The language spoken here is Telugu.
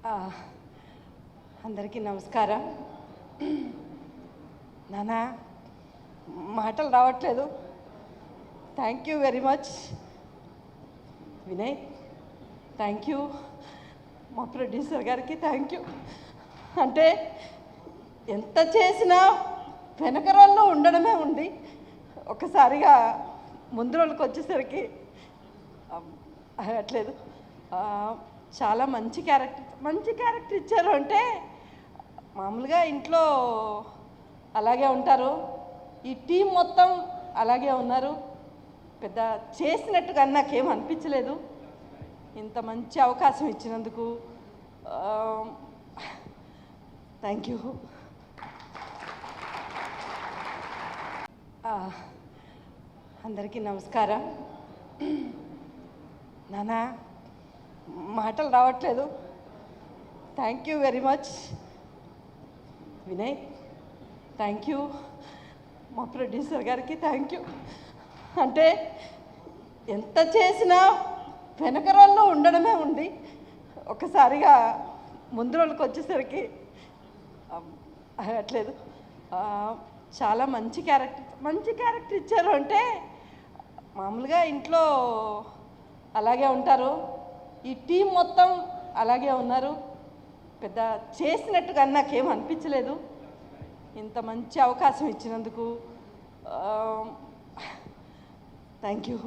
ఆ, అందరికీ నమస్కారం. నానా మాటలు రావట్లేదు. Thank you very much Vinay. Thank you మా ప్రొడ్యూసర్ గారికి. Thank you. అంటే ఎంత చేసినా వెనకరాల్లో ఉండడమే ఉంది. ఒకసారిగా ముందు రోజులకు వచ్చేసరికి అట్లేదు. చాలా మంచి క్యారెక్టర్ ఇచ్చారు. అంటే మామూలుగా ఇంట్లో అలాగే ఉంటారు, ఈ టీం మొత్తం అలాగే ఉన్నారు. పెద్ద చేసినట్టుగా నాకేం అనిపించలేదు. ఇంత మంచి అవకాశం ఇచ్చినందుకు థ్యాంక్ యూ. అందరికీ నమస్కారం. నానా మాటలు రావట్లేదు. Thank you very much Vinay. Thank you మా ప్రొడ్యూసర్ గారికి. Thank you. అంటే ఎంత చేసినా వెనకరాల్లో ఉండడమే ఉంది. ఒకసారిగా ముందు రోజులకు వచ్చేసరికి అట్లేదు. చాలా మంచి క్యారెక్టర్ ఇచ్చారు. అంటే మామూలుగా ఇంట్లో అలాగే ఉంటారు, ఈ టీం మొత్తం అలాగే ఉన్నారు. పెద్ద చేసినట్టుగా నాకేం అనిపించలేదు. ఇంత మంచి అవకాశం ఇచ్చినందుకు థ్యాంక్ యూ.